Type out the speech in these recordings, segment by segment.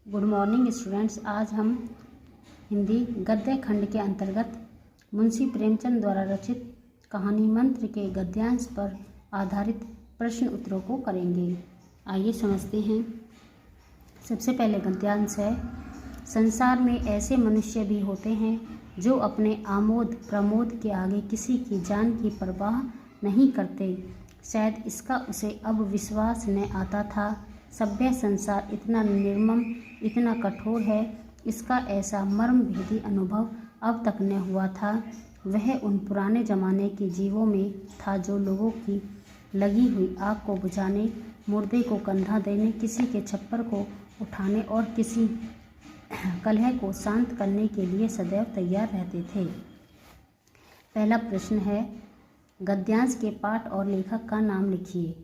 Good morning students. आज हम हिंदी गद्य खंड के अंतर्गत मुंशी प्रेमचंद द्वारा रचित कहानी मंत्र के गद्यांश पर आधारित प्रश्न उत्तरों को करेंगे। आइए समझते हैं। सबसे पहले गद्यांश है, संसार में ऐसे मनुष्य भी होते हैं जो अपने आमोद प्रमोद के आगे किसी की जान की परवाह नहीं करते। शायद इसका उसे अब विश्वास न आता था। सभ्य संसार इतना निर्मम, इतना कठोर है, इसका ऐसा मर्मभेदी अनुभव अब तक न हुआ था। वह उन पुराने जमाने के जीवों में था जो लोगों की लगी हुई आग को बुझाने, मुर्दे को कंधा देने, किसी के छप्पर को उठाने और किसी कलह को शांत करने के लिए सदैव तैयार रहते थे। पहला प्रश्न है, गद्यांश के पाठ और लेखक का नाम लिखिए।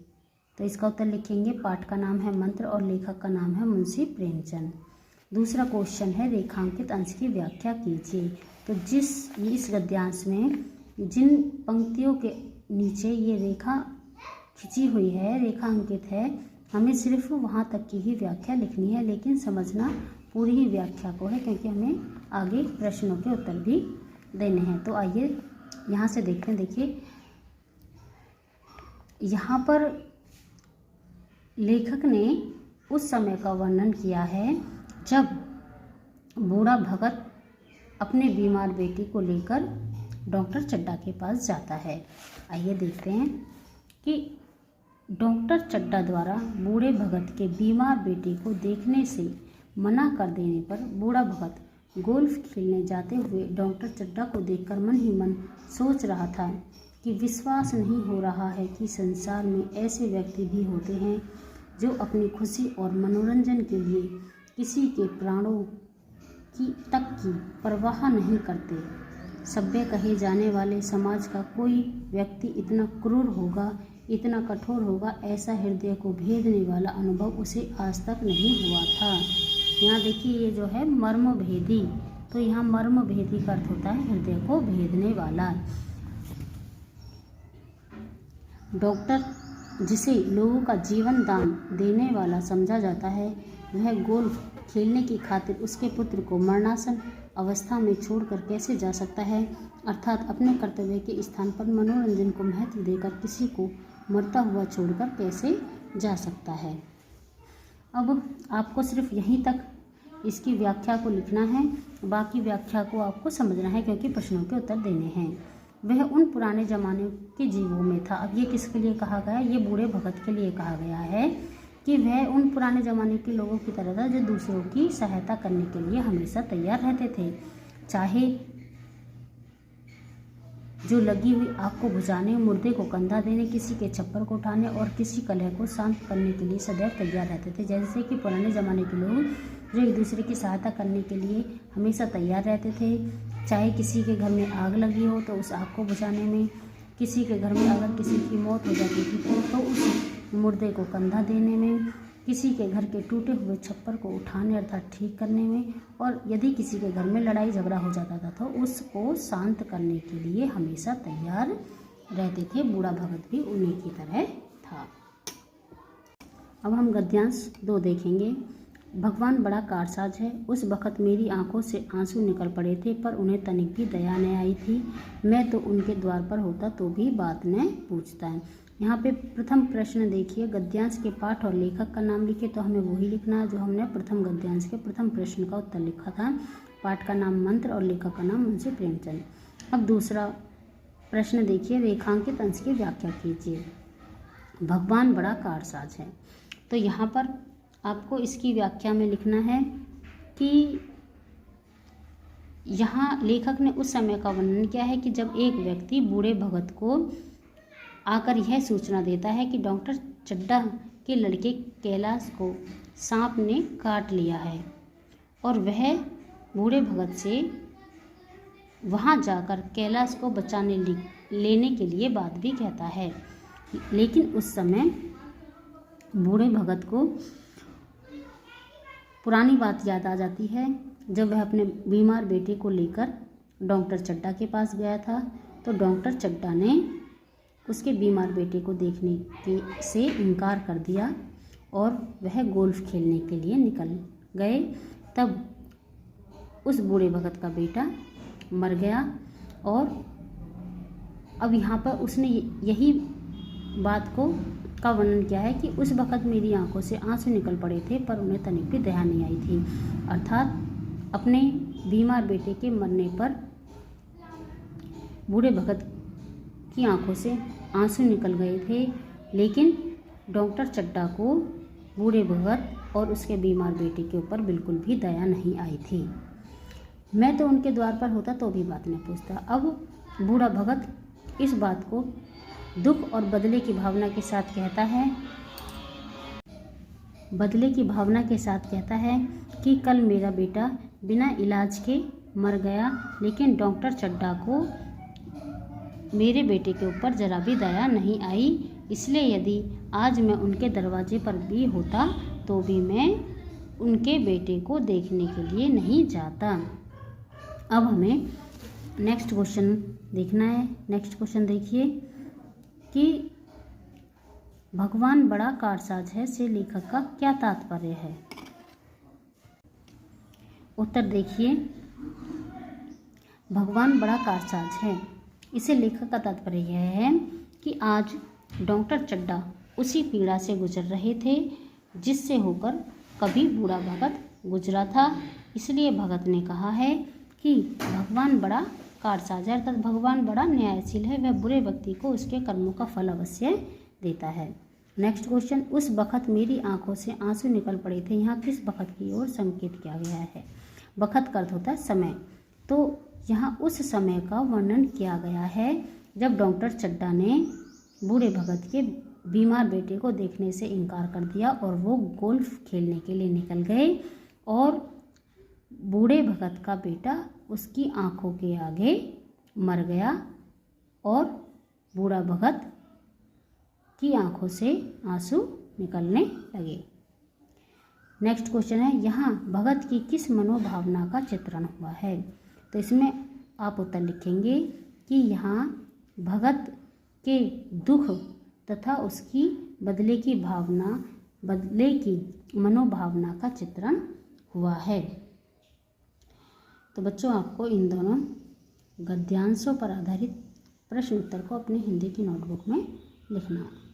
तो इसका उत्तर लिखेंगे, पाठ का नाम है मंत्र और लेखक का नाम है मुंशी प्रेमचंद। दूसरा क्वेश्चन है, रेखांकित अंश की व्याख्या कीजिए। तो इस गद्यांश में जिन पंक्तियों के नीचे ये रेखा खिंची हुई है, रेखा अंकित है, हमें सिर्फ वहाँ तक की ही व्याख्या लिखनी है, लेकिन समझना पूरी ही व्याख्या को है, क्योंकि हमें आगे प्रश्नों के उत्तर भी देने हैं। तो आइए यहाँ से देखते हैं। देखिए, यहाँ पर लेखक ने उस समय का वर्णन किया है जब बूढ़ा भगत अपने बीमार बेटी को लेकर डॉक्टर चड्ढा के पास जाता है। आइए देखते हैं कि डॉक्टर चड्ढा द्वारा बूढ़े भगत के बीमार बेटी को देखने से मना कर देने पर बूढ़ा भगत गोल्फ खेलने जाते हुए डॉक्टर चड्ढा को देखकर मन ही मन सोच रहा था कि विश्वास नहीं हो रहा है कि संसार में ऐसे व्यक्ति भी होते हैं जो अपनी खुशी और मनोरंजन के लिए किसी के प्राणों की तक की परवाह नहीं करते। सभ्य कहे जाने वाले समाज का कोई व्यक्ति इतना क्रूर होगा, इतना कठोर होगा, ऐसा हृदय को भेदने वाला अनुभव उसे आज तक नहीं हुआ था। यहाँ देखिए, ये जो है मर्म भेदी, तो यहाँ मर्म भेदी का अर्थ होता है हृदय को भेदने वाला। डॉक्टर जिसे लोगों का जीवन दान देने वाला समझा जाता है, वह गोल्फ खेलने की खातिर उसके पुत्र को मरणासन अवस्था में छोड़कर कैसे जा सकता है, अर्थात अपने कर्तव्य के स्थान पर मनोरंजन को महत्व देकर किसी को मरता हुआ छोड़कर कैसे जा सकता है। अब आपको सिर्फ यहीं तक इसकी व्याख्या को लिखना है, बाकी व्याख्या को आपको समझना है, क्योंकि प्रश्नों के उत्तर देने हैं। वह उन पुराने ज़माने के जीवों में था। अब ये किसके लिए कहा गया है? ये बूढ़े भगत के लिए कहा गया है कि वह उन पुराने ज़माने के लोगों की तरह था जो दूसरों की सहायता करने के लिए हमेशा तैयार रहते थे, चाहे जो लगी हुई आग को बुझाने, मुर्दे को कंधा देने, किसी के छप्पर को उठाने और किसी कलह को शांत करने के लिए सदैव तैयार रहते थे। जैसे कि पुराने ज़माने के लोग जो एक दूसरे की सहायता करने के लिए हमेशा तैयार रहते थे, चाहे किसी के घर में आग लगी हो तो उस आग को बुझाने में, किसी के घर में अगर किसी की मौत हो जाती थी तो उस मुर्दे को कंधा देने में, किसी के घर के टूटे हुए छप्पर को उठाने अर्थात ठीक करने में, और यदि किसी के घर में लड़ाई झगड़ा हो जाता था तो उसको शांत करने के लिए हमेशा तैयार रहते थे। बूढ़ा भगत भी उन्हीं की तरह था। अब हम गद्यांश 2 देखेंगे। भगवान बड़ा कारसाज है। उस वक़्त मेरी आंखों से आंसू निकल पड़े थे, पर उन्हें तनिक भी दया न आई थी। मैं तो उनके द्वार पर होता तो भी बात न पूछता है। यहाँ पे प्रथम प्रश्न देखिए, गद्यांश के पाठ और लेखक का नाम लिखे, तो हमें वही लिखना है जो हमने प्रथम गद्यांश के प्रथम प्रश्न का उत्तर लिखा था। पाठ का नाम मंत्र और लेखक का नाम मुंशी प्रेमचंद। अब दूसरा प्रश्न देखिए, रेखांकित अंश की व्याख्या कीजिए। भगवान बड़ा कारसाज है। तो यहाँ पर आपको इसकी व्याख्या में लिखना है कि यहाँ लेखक ने उस समय का वर्णन किया है कि जब एक व्यक्ति बूढ़े भगत को आकर यह सूचना देता है कि डॉक्टर चड्ढा के लड़के कैलाश को सांप ने काट लिया है, और वह बूढ़े भगत से वहाँ जाकर कैलाश को बचाने लेने के लिए बात भी कहता है। लेकिन उस समय बूढ़े भगत को पुरानी बात याद आ जाती है, जब वह अपने बीमार बेटे को लेकर डॉक्टर चड्ढा के पास गया था, तो डॉक्टर चड्ढा ने उसके बीमार बेटे को देखने से इनकार कर दिया और वह गोल्फ खेलने के लिए निकल गए तब उस बूढ़े भगत का बेटा मर गया। और अब यहाँ पर उसने यही बात का वर्णन किया है कि उस वक़्त मेरी आंखों से आंसू निकल पड़े थे पर उन्हें तनिक भी दया नहीं आई थी। अर्थात अपने बीमार बेटे के मरने पर बूढ़े भगत की आंखों से आंसू निकल गए थे, लेकिन डॉक्टर चड्ढा को बूढ़े भगत और उसके बीमार बेटे के ऊपर बिल्कुल भी दया नहीं आई थी। मैं तो उनके द्वार पर होता तो भी बात नहीं पूछता। अब बूढ़ा भगत इस बात को दुख और बदले की भावना के साथ कहता है कि कल मेरा बेटा बिना इलाज के मर गया, लेकिन डॉक्टर चड्ढा को मेरे बेटे के ऊपर जरा भी दया नहीं आई, इसलिए यदि आज मैं उनके दरवाजे पर भी होता तो भी मैं उनके बेटे को देखने के लिए नहीं जाता। अब हमें नेक्स्ट क्वेश्चन देखना है। नेक्स्ट क्वेश्चन देखिए कि भगवान बड़ा कारसाज है से लेखक का क्या तात्पर्य है। उत्तर देखिए, भगवान बड़ा कारसाज है, इसे लेखक का तात्पर्य यह है कि आज डॉक्टर चड्ढा उसी पीड़ा से गुजर रहे थे जिससे होकर कभी बूढ़ा भगत गुजरा था। इसलिए भगत ने कहा है कि भगवान बड़ा कारसाज है, अर्थात भगवान बड़ा न्यायशील है, वह बुरे व्यक्ति को उसके कर्मों का फल अवश्य देता है। नेक्स्ट क्वेश्चन, उस बखत मेरी आंखों से आंसू निकल पड़े थे, यहाँ किस बखत की ओर संकेत किया गया है। बखत का अर्थ होता है समय, तो यहाँ उस समय का वर्णन किया गया है जब डॉक्टर चड्ढा ने बूढ़े भगत के बीमार बेटे को देखने से इनकार कर दिया और वो गोल्फ खेलने के लिए निकल गए और बूढ़े भगत का बेटा उसकी आंखों के आगे मर गया और बूढ़ा भगत की आंखों से आंसू निकलने लगे। नेक्स्ट क्वेश्चन है, यहाँ भगत की किस मनोभावना का चित्रण हुआ है। तो इसमें आप उत्तर लिखेंगे कि यहाँ भगत के दुख तथा उसकी बदले की मनोभावना का चित्रण हुआ है। तो बच्चों, आपको इन दोनों गद्यांशों पर आधारित प्रश्न उत्तर को अपनी हिंदी की नोटबुक में लिखना है।